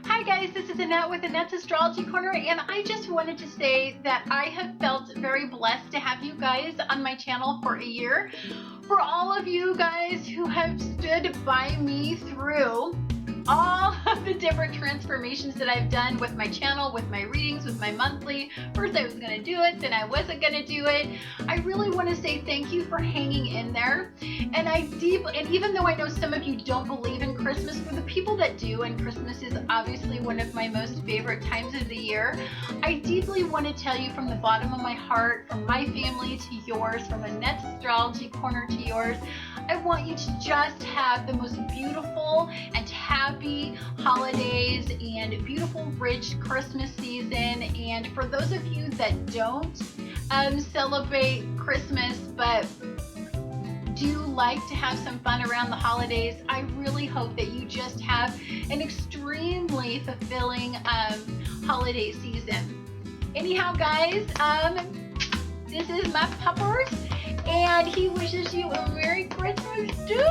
Hi guys, this is Annette with Annette's Astrology Corner, and I just wanted to say that I have felt very blessed to have you guys on my channel for a year. For all of you guys who have stood by me through all of the different transformations that I've done with my channel, with my readings, with my monthly. First I was going to do it, then I wasn't going to do it. I really want to say thank you for hanging in there. And even though I know some of you don't believe in Christmas, for the people that do, and Christmas is obviously one of my most favorite times of the year, I deeply want to tell you from the bottom of my heart, from my family to yours, from Annette's Astrology Corner to yours, I want you to just have the most beautiful and happy holidays and beautiful, rich Christmas season. And for those of you that don't celebrate Christmas but do like to have some fun around the holidays, I really hope that you just have an extremely fulfilling holiday season. Anyhow, guys, this is my puppers, and he wishes you a Merry Christmas too.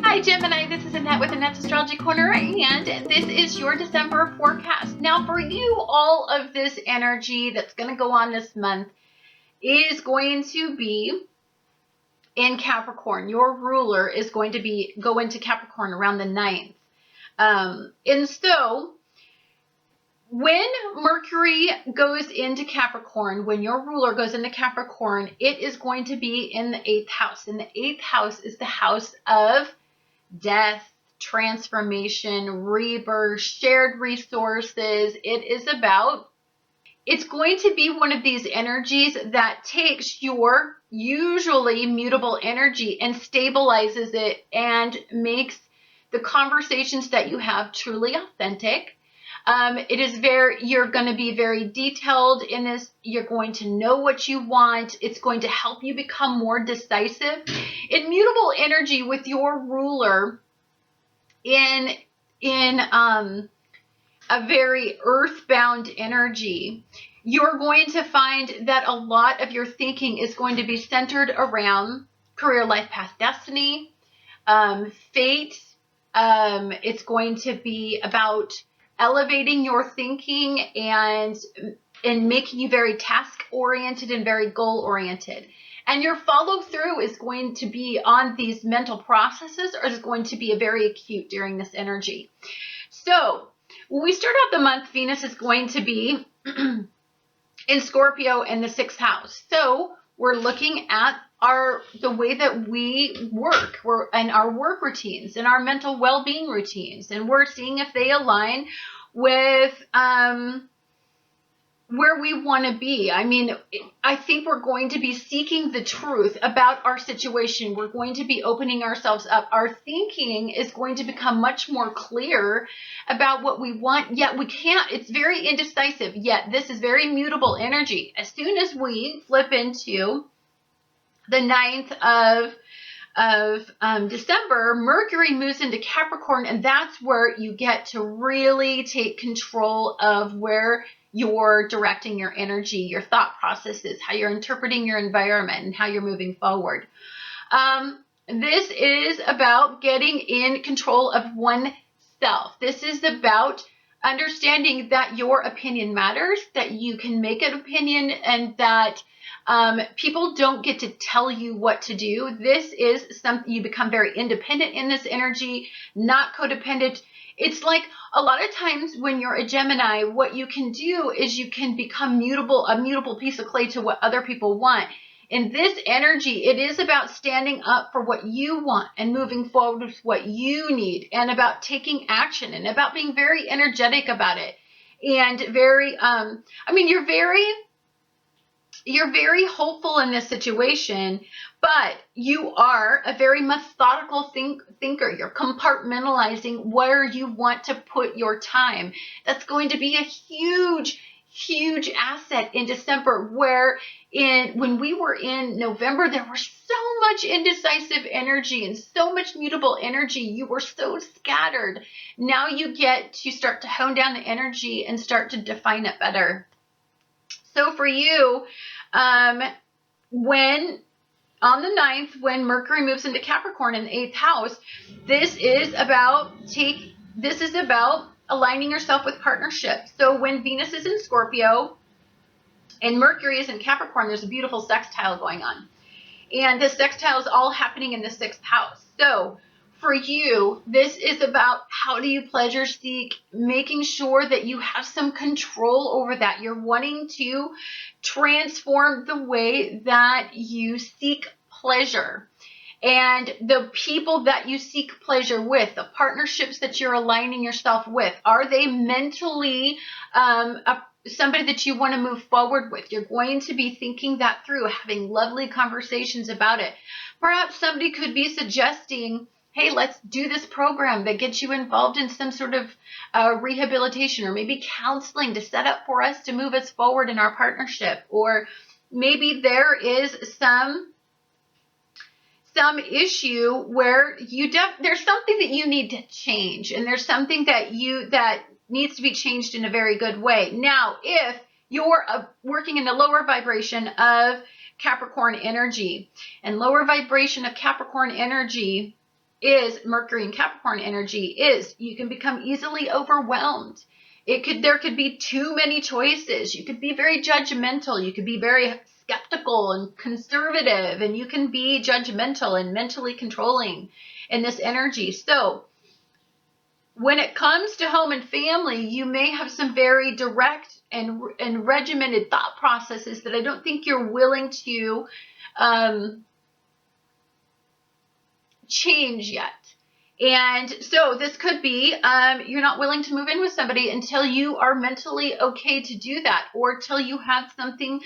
Hi Gemini, this is Annette with Annette's Astrology Corner, and this is your December forecast. Now for you, all of this energy that's going to go on this month is going to be in Capricorn. Your ruler is going to go into Capricorn around the 9th. And so when Mercury goes into Capricorn, when your ruler goes into Capricorn, it is going to be in the 8th house. And the 8th house is the house of death, transformation, rebirth, shared resources. It's going to be one of these energies that takes your usually mutable energy and stabilizes it and makes the conversations that you have truly authentic. You're going to be very detailed in this. You're going to know what you want. It's going to help you become more decisive. In mutable energy with your ruler in a very earthbound energy, you're going to find that a lot of your thinking is going to be centered around career, life path, destiny, fate. It's going to be about elevating your thinking and making you very task-oriented and very goal-oriented. And your follow-through is going to be on these mental processes, or is going to be very acute during this energy. So when we start out the month, Venus is going to be in Scorpio in the 6th house. So we're looking at the way that we work, and our work routines and our mental well-being routines, and we're seeing if they align with where we want to be. I mean, I think we're going to be seeking the truth about our situation. We're going to be opening ourselves up. Our thinking is going to become much more clear about what we want, yet we can't. It's very indecisive, yet this is very mutable energy. As soon as we flip into the 9th of December, Mercury moves into Capricorn, and that's where you get to really take control of where you're directing your energy, your thought processes, how you're interpreting your environment, and how you're moving forward. This is about getting in control of oneself. This is about understanding that your opinion matters, that you can make an opinion, and that people don't get to tell you what to do. This is something you become very independent in this energy, not codependent. It's like a lot of times when you're a Gemini, what you can do is you can become a mutable piece of clay to what other people want. In this energy, it is about standing up for what you want and moving forward with what you need, and about taking action, and about being very energetic about it. And you're very hopeful in this situation, but you are a very methodical thinker. You're compartmentalizing where you want to put your time. That's going to be a huge, huge asset in December, where when we were in November, there was so much indecisive energy and so much mutable energy. You were so scattered. Now you get to start to hone down the energy and start to define it better. So for you, when on the 9th, when Mercury moves into Capricorn in the 8th house, this is about aligning yourself with partnerships. So when Venus is in Scorpio and Mercury is in Capricorn, there's a beautiful sextile going on. And this sextile is all happening in the 6th house. So for you, this is about how do you pleasure seek, making sure that you have some control over that. You're wanting to transform the way that you seek pleasure. And the people that you seek pleasure with, the partnerships that you're aligning yourself with, are they mentally somebody that you want to move forward with? You're going to be thinking that through, having lovely conversations about it. Perhaps somebody could be suggesting, hey, let's do this program that gets you involved in some sort of rehabilitation, or maybe counseling to set up for us to move us forward in our partnership. Or maybe there is some issue where there's something that you need to change, and there's something that needs to be changed in a very good way. Now, if you're working in the lower vibration of Capricorn energy, and lower vibration of Capricorn energy is Mercury, and Capricorn energy is you can become easily overwhelmed. There could be too many choices. You could be very judgmental. You could be very skeptical and conservative, and you can be judgmental and mentally controlling in this energy. So when it comes to home and family, you may have some very direct and regimented thought processes that I don't think you're willing to change yet. And so this could be you're not willing to move in with somebody until you are mentally okay to do that, or till you have something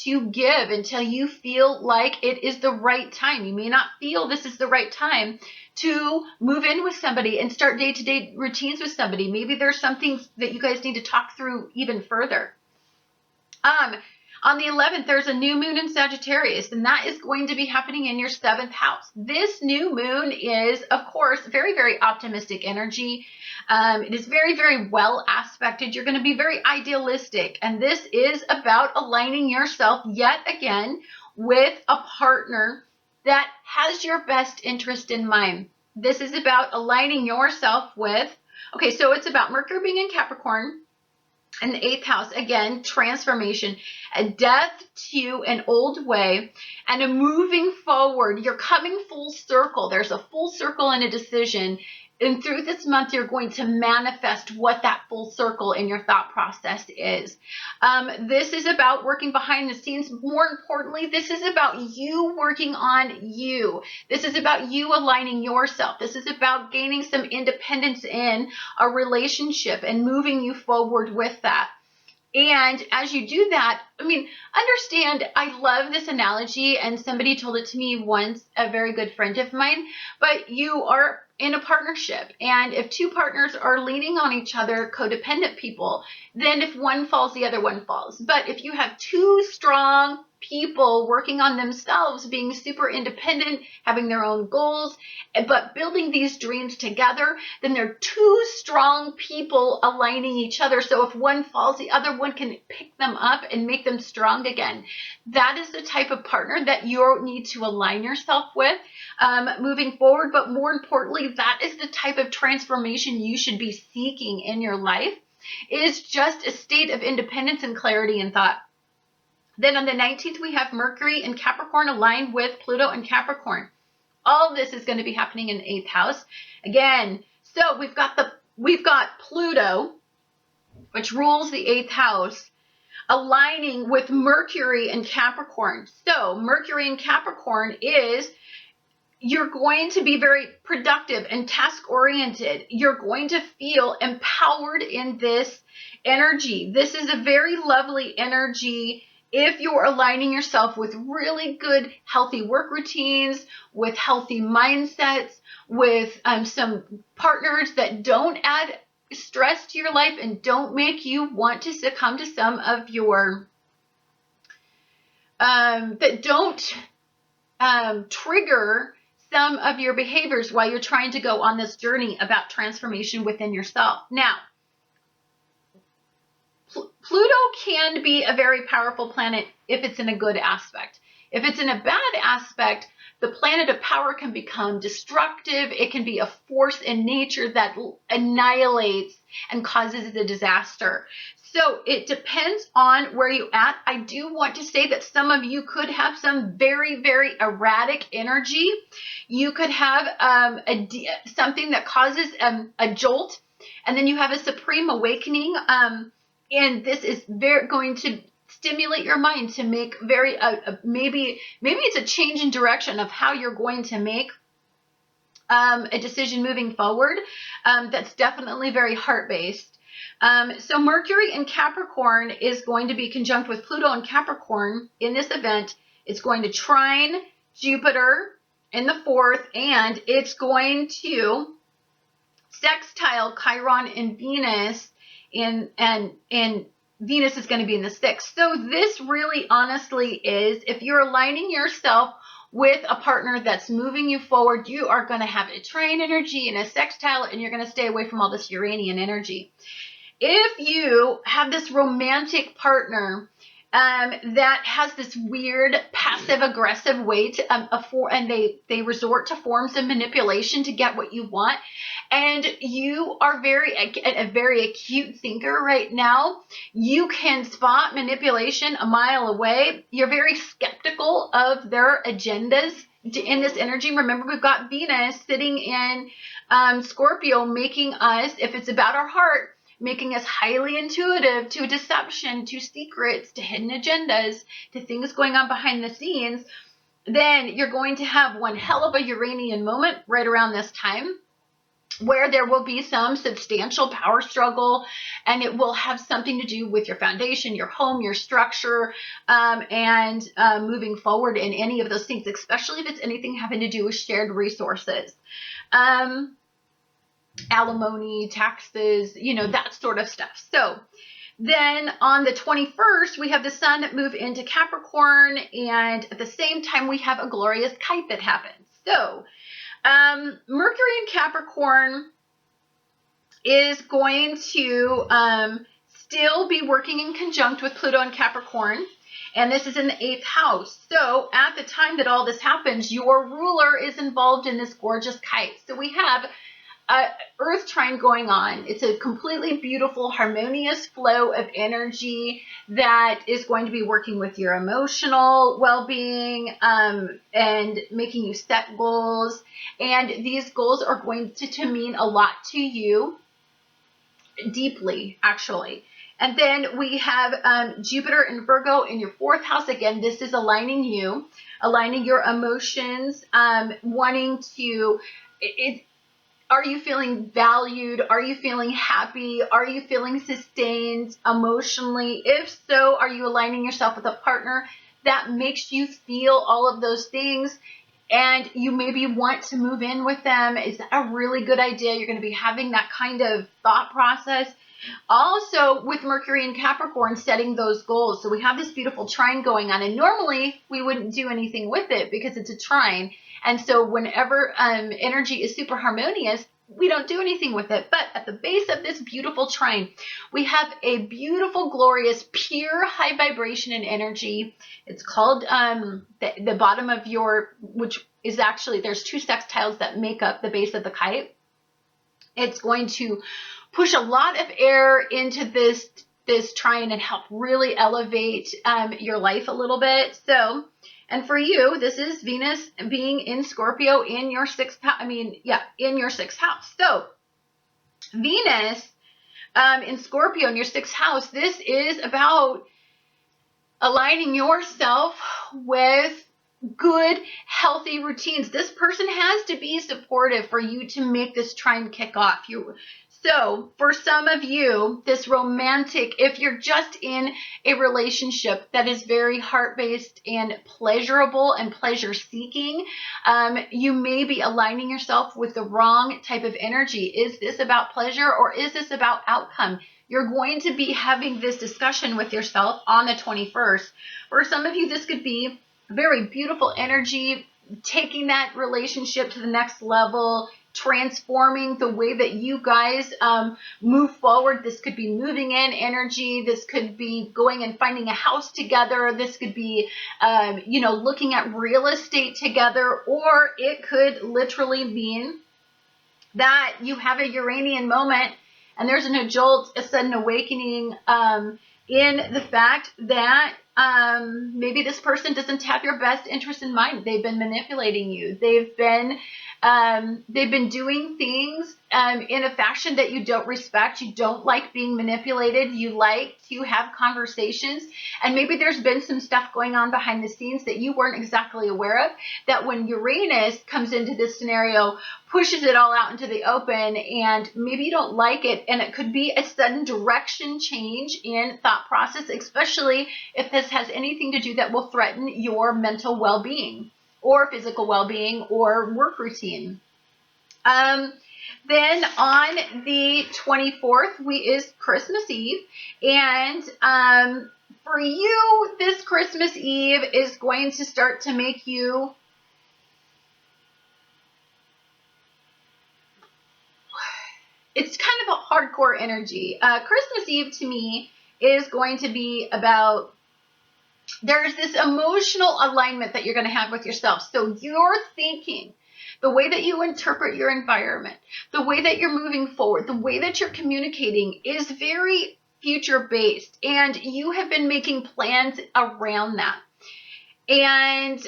to give, until you feel like it is the right time. You may not feel this is the right time to move in with somebody and start day-to-day routines with somebody. Maybe there's something that you guys need to talk through even further. On the 11th, there's a new moon in Sagittarius, and that is going to be happening in your 7th house. This new moon is, of course, very, very optimistic energy. It is very, very well aspected. You're going to be very idealistic, and this is about aligning yourself yet again with a partner that has your best interest in mind. This is about aligning yourself with, okay, so it's about Mercury being in Capricorn, in the 8th house, again, transformation, a death to an old way, and a moving forward. You're coming full circle. There's a full circle and a decision. And through this month, you're going to manifest what that full circle in your thought process is. This is about working behind the scenes. More importantly, this is about you working on you. This is about you aligning yourself. This is about gaining some independence in a relationship and moving you forward with that. And as you do that, understand, I love this analogy, and somebody told it to me once, a very good friend of mine, but you are in a partnership, and if two partners are leaning on each other, codependent people, then if one falls, the other one falls. But if you have two strong people working on themselves, being super independent, having their own goals, but building these dreams together, then they're two strong people aligning each other. So if one falls, the other one can pick them up and make them strong again. That is the type of partner that you need to align yourself with moving forward. But more importantly, that is the type of transformation you should be seeking in your life. It is just a state of independence and clarity in thought. Then on the 19th, we have Mercury in Capricorn aligned with Pluto and Capricorn. All this is going to be happening in the 8th house. Again, so we've got Pluto, which rules the 8th house, aligning with Mercury and Capricorn. So Mercury in Capricorn is, you're going to be very productive and task-oriented. You're going to feel empowered in this energy. This is a very lovely energy if you're aligning yourself with really good, healthy work routines, with healthy mindsets, with some partners that don't add stress to your life and don't make you want to succumb to some of your, that don't trigger some of your behaviors while you're trying to go on this journey about transformation within yourself. Now, Pluto can be a very powerful planet if it's in a good aspect. If it's in a bad aspect, the planet of power can become destructive. It can be a force in nature that annihilates and causes a disaster. So it depends on where you're at. I do want to say that some of you could have some very, very erratic energy. You could have something that causes a jolt, and then you have a supreme awakening. And this is going to stimulate your mind to make maybe it's a change in direction of how you're going to make a decision moving forward. That's definitely very heart-based. So Mercury in Capricorn is going to be conjunct with Pluto in Capricorn in this event. It's going to trine Jupiter in the 4th, and it's going to sextile Chiron and Venus and Venus is going to be in the 6th. So this really honestly is, if you're aligning yourself with a partner that's moving you forward, you are going to have a trine energy and a sextile, and you're going to stay away from all this Uranian energy. If you have this romantic partner that has this weird passive-aggressive way to, and they resort to forms of manipulation to get what you want, and you are a very acute thinker right now, you can spot manipulation a mile away. You're very skeptical of their agendas in this energy. Remember, we've got Venus sitting in Scorpio, making us, if it's about our heart, making us highly intuitive to deception, to secrets, to hidden agendas, to things going on behind the scenes. Then you're going to have one hell of a Uranian moment right around this time, where there will be some substantial power struggle, and it will have something to do with your foundation, your home, your structure, and moving forward in any of those things, especially if it's anything having to do with shared resources. Alimony, taxes, that sort of stuff. So then on the 21st, we have the sun move into Capricorn, and at the same time, we have a glorious kite that happens. So Mercury in Capricorn is going to still be working in conjunct with Pluto in Capricorn, and this is in the 8th house. So at the time that all this happens, your ruler is involved in this gorgeous kite. So we have Earth trine going on. It's a completely beautiful, harmonious flow of energy that is going to be working with your emotional well-being and making you set goals. And these goals are going to mean a lot to you, deeply, actually. And then we have Jupiter in Virgo in your 4th house. Again, this is aligning you, aligning your emotions, wanting to... Are you feeling valued? Are you feeling happy? Are you feeling sustained emotionally? If so, are you aligning yourself with a partner that makes you feel all of those things, and you maybe want to move in with them? Is that a really good idea? You're going to be having that kind of thought process. Also, with Mercury in Capricorn, setting those goals. So we have this beautiful trine going on, and normally we wouldn't do anything with it because it's a trine. And so whenever energy is super harmonious, we don't do anything with it. But at the base of this beautiful trine, we have a beautiful, glorious, pure high vibration and energy. It's called the bottom of which is actually, there's 2 sextiles that make up the base of the kite. It's going to push a lot of air into this trine and help really elevate your life a little bit. So... And for you, this is Venus being in Scorpio in your 6th house. In your 6th house. So Venus in Scorpio in your 6th house, this is about aligning yourself with good, healthy routines. This person has to be supportive for you to make this trine kick off. So for some of you, this romantic, if you're just in a relationship that is very heart-based and pleasurable and pleasure-seeking, you may be aligning yourself with the wrong type of energy. Is this about pleasure or is this about outcome? You're going to be having this discussion with yourself on the 21st. For some of you, this could be very beautiful energy, taking that relationship to the next level, transforming the way that you guys move forward. This could be moving in energy. This could be going and finding a house together. This could be, looking at real estate together, or it could literally mean that you have a Uranian moment and there's a jolt, a sudden awakening in the fact that maybe this person doesn't have your best interest in mind. They've been manipulating you. They've been doing things in a fashion that you don't respect. You don't like being manipulated. You like to have conversations, and maybe there's been some stuff going on behind the scenes that you weren't exactly aware of, that when Uranus comes into this scenario, pushes it all out into the open, and maybe you don't like it, and it could be a sudden direction change in thought process, especially if this has anything to do that will threaten your mental well-being or physical well-being or work routine. Then on the 24th is Christmas Eve, and for you, this Christmas Eve is going to start to make you it's kind of a hardcore energy. Christmas Eve to me is going to be about, there's this emotional alignment that you're going to have with yourself. So you're thinking, the way that you interpret your environment, the way that you're moving forward, the way that you're communicating is very future-based, and you have been making plans around that. And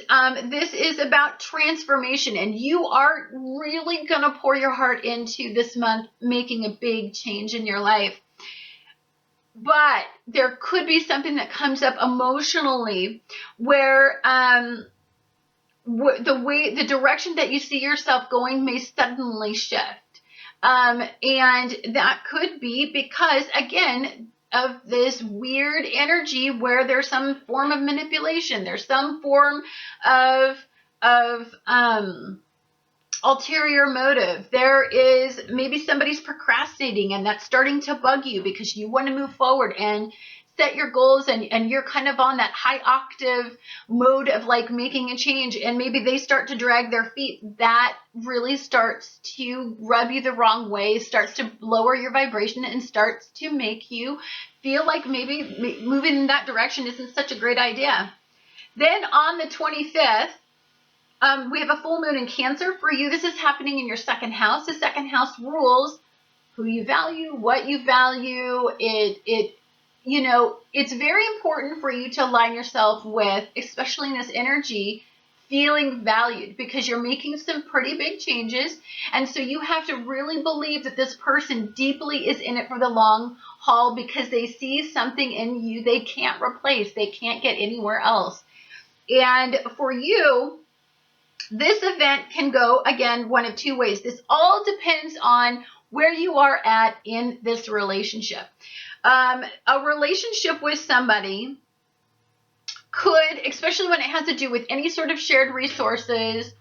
this is about transformation, and you are really going to pour your heart into this month, making a big change in your life. But there could be something that comes up emotionally where the direction that you see yourself going may suddenly shift. And that could be because, again, of this weird energy where there's some form of manipulation. There's some form of ulterior motive. There is maybe somebody's procrastinating, and that's starting to bug you because you want to move forward and set your goals, and you're kind of on that high octave mode of like making a change, and maybe they start to drag their feet. That really starts to rub you the wrong way, starts to lower your vibration, and starts to make you feel like maybe moving in that direction isn't such a great idea. Then on the 25th, we have a full moon in Cancer. For you, this is happening in your second house. The second house rules who you value, what you value. It's very important for you to align yourself with, especially in this energy, feeling valued, because you're making some pretty big changes. And so you have to really believe that this person deeply is in it for the long haul, because they see something in you they can't replace. They can't get anywhere else. And for you, this event can go, again, one of two ways. This all depends on where you are at in this relationship. A relationship with somebody could, especially when it has to do with any sort of shared resources,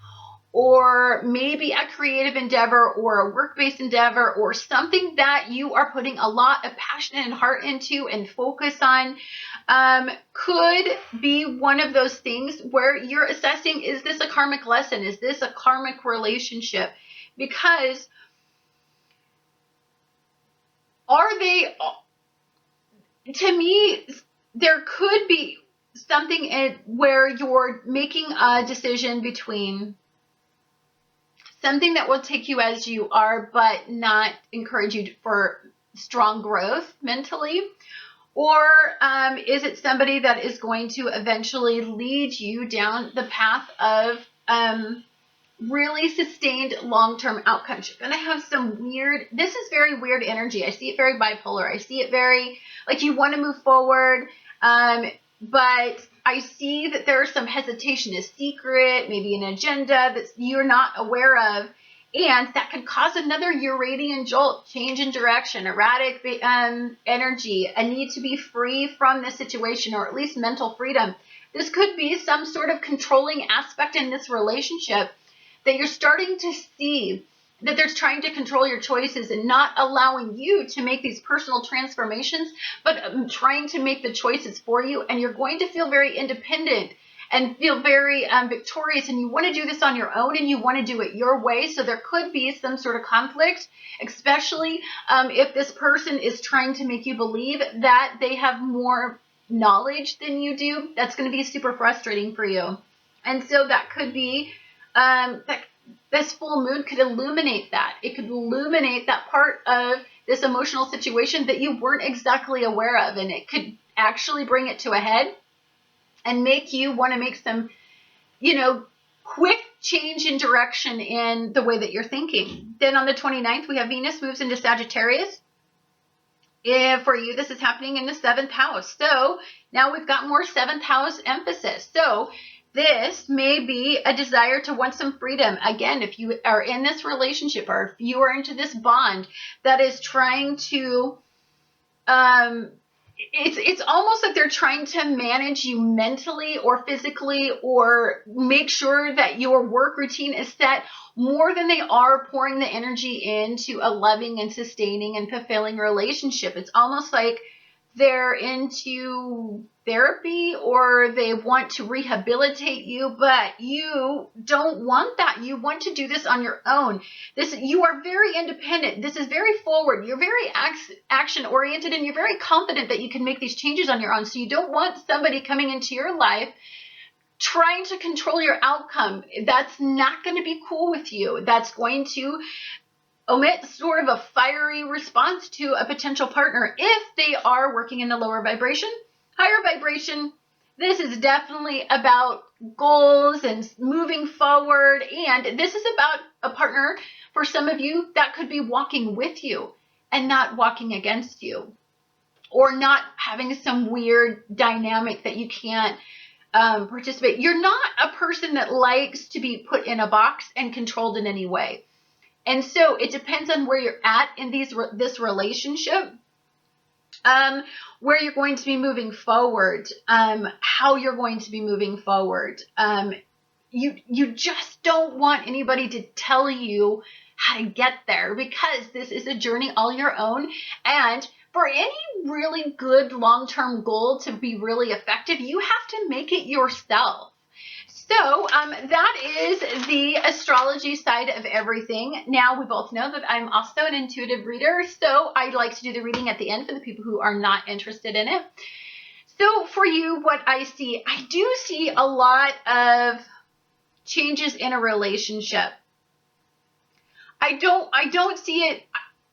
or maybe a creative endeavor or a work-based endeavor, or something that you are putting a lot of passion and heart into and focus on, could be one of those things where you're assessing, is this a karmic lesson? Is this a karmic relationship? Because to me, there could be something where you're making a decision between something that will take you as you are, but not encourage you for strong growth mentally, or is it somebody that is going to eventually lead you down the path of really sustained long-term outcomes? You're going to have some this is very weird energy. I see it very bipolar. I see it very like you want to move forward, but I see that there's some hesitation, a secret, maybe an agenda that you're not aware of. And that could cause another Uranian jolt, change in direction, erratic energy, a need to be free from this situation, or at least mental freedom. This could be some sort of controlling aspect in this relationship that you're starting to see, that they're trying to control your choices and not allowing you to make these personal transformations, but trying to make the choices for you. And you're going to feel very independent and feel very victorious, and you want to do this on your own, and you want to do it your way. So there could be some sort of conflict, especially if this person is trying to make you believe that they have more knowledge than you do. That's going to be super frustrating for you. And so that could be this full moon could illuminate that. It could illuminate that part of this emotional situation that you weren't exactly aware of, and it could actually bring it to a head and make you want to make some, quick change in direction in the way that you're thinking. Then on the 29th, we have Venus moves into Sagittarius. For you, this is happening in the 7th house. So now we've got more 7th house emphasis. So this may be a desire to want some freedom. Again, if you are in this relationship, or if you are into this bond that is trying to, it's almost like they're trying to manage you mentally or physically, or make sure that your work routine is set more than they are pouring the energy into a loving and sustaining and fulfilling relationship. It's almost like they're into therapy, or they want to rehabilitate you, but you don't want that. You want to do this on your own. You are very independent. This is very forward. You're very action oriented, and you're very confident that you can make these changes on your own. So you don't want somebody coming into your life trying to control your outcome. That's not going to be cool with you. That's going to omit sort of a fiery response to a potential partner if they are working in the lower vibration. Higher vibration, this is definitely about goals and moving forward, and this is about a partner for some of you that could be walking with you and not walking against you, or not having some weird dynamic that you can't participate. You're not a person that likes to be put in a box and controlled in any way. And so it depends on where you're at in this relationship, where you're going to be moving forward, how you're going to be moving forward. You just don't want anybody to tell you how to get there, because this is a journey all your own. And for any really good long-term goal to be really effective, you have to make it yourself. So that is the astrology side of everything. Now, we both know that I'm also an intuitive reader, so I like to do the reading at the end for the people who are not interested in it. So for you, what I do see a lot of changes in a relationship. I don't see it.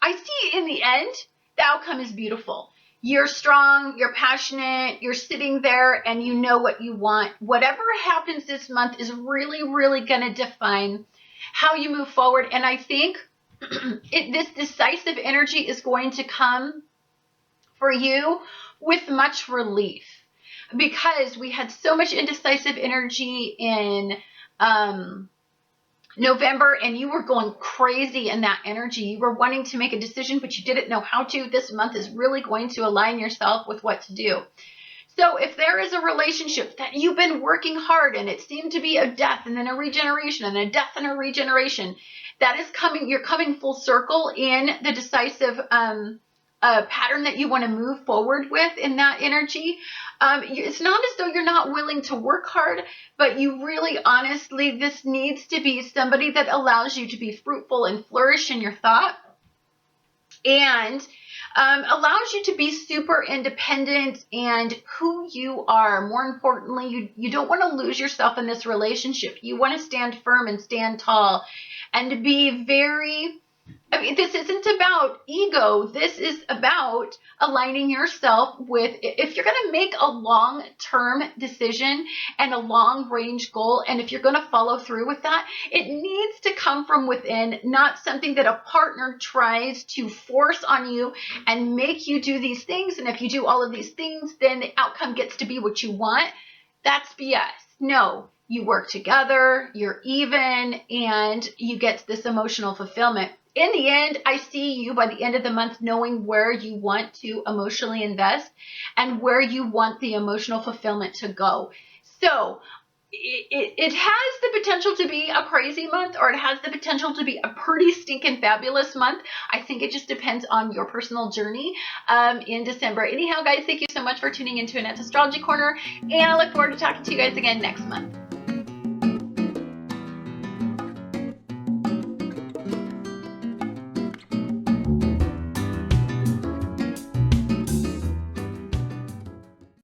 I see in the end, the outcome is beautiful. You're strong, you're passionate, you're sitting there and you know what you want. Whatever happens this month is really, really going to define how you move forward. And I think this decisive energy is going to come for you with much relief, because we had so much indecisive energy in November, and you were going crazy in that energy. You were wanting to make a decision, but you didn't know how to. This month is really going to align yourself with what to do. So if there is a relationship that you've been working hard, and it seemed to be a death and then a regeneration and a death and a regeneration, that is coming, you're coming full circle in the decisive pattern that you want to move forward with in that energy. It's not as though you're not willing to work hard, but you really, honestly, this needs to be somebody that allows you to be fruitful and flourish in your thought, and allows you to be super independent and who you are. More importantly, you don't want to lose yourself in this relationship. You want to stand firm and stand tall, and to be very, this isn't about ego. This is about aligning yourself with, if you're going to make a long-term decision and a long-range goal, and if you're going to follow through with that, it needs to come from within, not something that a partner tries to force on you and make you do these things. And if you do all of these things, then the outcome gets to be what you want. That's BS. No. you work together, you're even, and you get this emotional fulfillment. In the end, I see you by the end of the month knowing where you want to emotionally invest and where you want the emotional fulfillment to go. So it has the potential to be a crazy month, or it has the potential to be a pretty stinking fabulous month. I think it just depends on your personal journey in December. Anyhow, guys, thank you so much for tuning into Annette's Astrology Corner, and I look forward to talking to you guys again next month.